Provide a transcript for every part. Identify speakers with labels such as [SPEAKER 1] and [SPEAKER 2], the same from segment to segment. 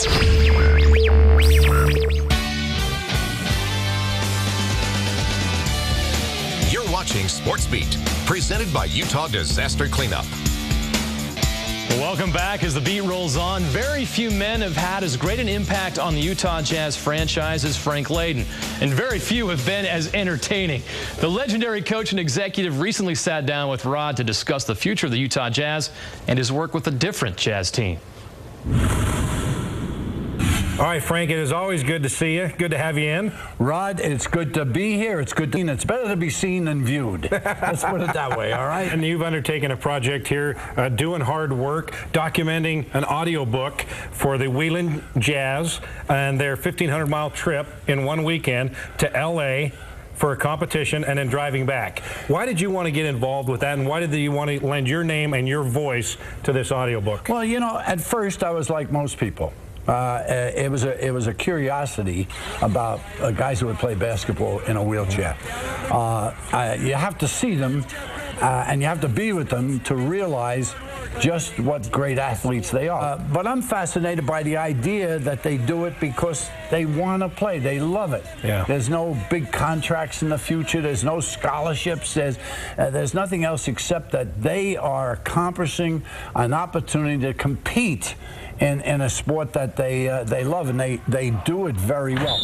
[SPEAKER 1] You're watching Sportsbeat, presented by Utah Disaster Cleanup.
[SPEAKER 2] Welcome back. As the beat rolls on, very few men have had as great an impact on the Utah Jazz franchise as Frank Layden, and very few have been as entertaining. The legendary coach and executive recently sat down with Rod to discuss the future of the Utah Jazz and his work with a different Jazz team.
[SPEAKER 3] All right, Frank, it is always good to see you. Good to have you in.
[SPEAKER 4] Rod, it's good to be here. It's good to be. It's better to be seen than viewed. Let's put it that way, all right?
[SPEAKER 3] And you've undertaken a project here, Doin Hard Work, documenting an audiobook for the Wheelin Jazz and their 1,500-mile trip in one weekend to L.A. for a competition and then driving back. Why did you want to get involved with that, and why did you want to lend your name and your voice to this audiobook?
[SPEAKER 4] Well, you know, at first I was like most people. It was a curiosity about guys who would play basketball in a wheelchair. You have to see them and you have to be with them to realize just what great athletes they are. But I'm fascinated by the idea that they do it because they want to play. They love it.
[SPEAKER 3] Yeah.
[SPEAKER 4] There's no big contracts in the future. There's no scholarships. There's nothing else except that they are accomplishing an opportunity to compete in a sport that they love, and they do it very well.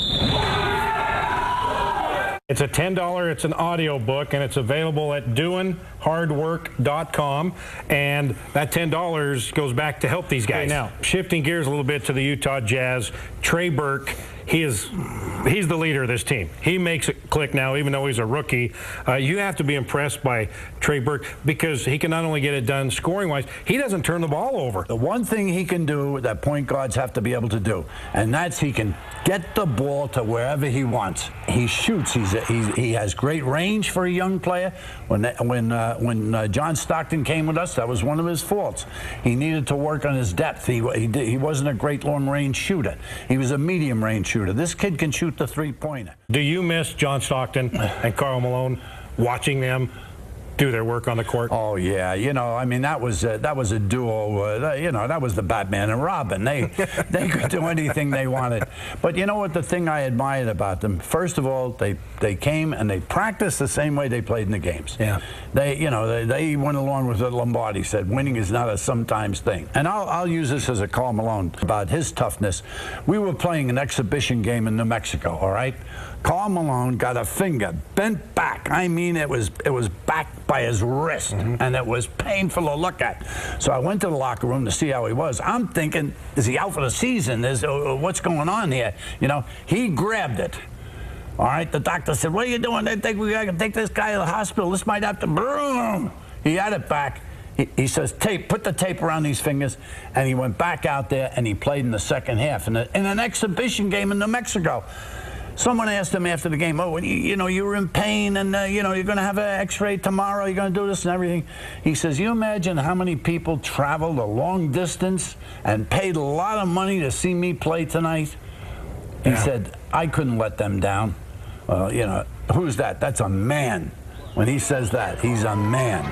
[SPEAKER 3] It's a $10, it's an audio book, and it's available at doinhardwork.com, and that $10 goes back to help these guys. Okay, now, shifting gears a little bit to the Utah Jazz, Trey Burke, he's the leader of this team. He makes it click now, even though he's a rookie. You have to be impressed by Trey Burke because he can not only get it done scoring-wise, he doesn't turn the ball over.
[SPEAKER 4] The one thing he can do that point guards have to be able to do, and that's he can get the ball to wherever he wants. He shoots. He has great range for a young player. When John Stockton came with us, that was one of his faults. He needed to work on his depth. He wasn't a great long-range shooter. He was a medium-range shooter. This kid can shoot the three-pointer.
[SPEAKER 3] Do you miss John Stockton and Karl Malone watching them do their work on the court?
[SPEAKER 4] Oh yeah, you know, I mean that was a duo. You know, that was the Batman and Robin. They could do anything they wanted. But you know what? The thing I admired about them, first of all, they came and they practiced the same way they played in the games.
[SPEAKER 3] Yeah.
[SPEAKER 4] They went along with what Lombardi said. Winning is not a sometimes thing. And I'll use this as a Karl Malone about his toughness. We were playing an exhibition game in New Mexico. All right. Karl Malone got a finger bent back. I mean, it was back by his wrist, and it was painful to look at. So I went to the locker room to see how he was. I'm thinking, is he out for the season? What's going on here? You know, he grabbed it. All right, the doctor said, "What are you doing? They think we got to take this guy to the hospital. This might have to boom." He had it back. He says, put the tape around these fingers, and he went back out there and he played in the second half in an exhibition game in New Mexico. Someone asked him after the game, "Oh, you know, you were in pain, and you know, you're going to have an X-ray tomorrow. You're going to do this and everything." He says, "You imagine how many people traveled a long distance and paid a lot of money to see me play tonight?" He said, "I couldn't let them down." Well, you know, who's that? That's a man. When he says that, he's a man.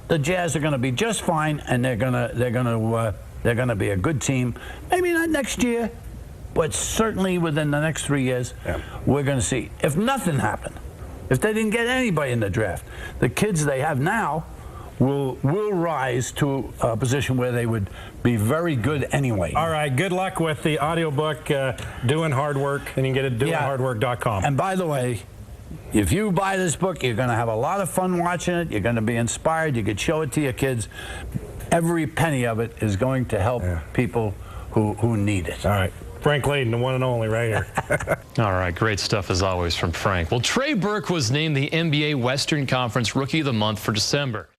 [SPEAKER 4] The Jazz are going to be just fine, and they're going to be a good team. Maybe not next year, but certainly within the next 3 years, we're going to see. If nothing happened, if they didn't get anybody in the draft, the kids they have now will rise to a position where they would be very good anyway.
[SPEAKER 3] All right, good luck with the audiobook, Doin Hard Work, and you can get it at doinhardwork.com.
[SPEAKER 4] And by the way, if you buy this book, you're going to have a lot of fun watching it. You're going to be inspired. You could show it to your kids. Every penny of it is going to help people who need it.
[SPEAKER 3] All right. Frank Layden, the one and only right here.
[SPEAKER 2] All right, great stuff as always from Frank. Well, Trey Burke was named the NBA Western Conference Rookie of the Month for December.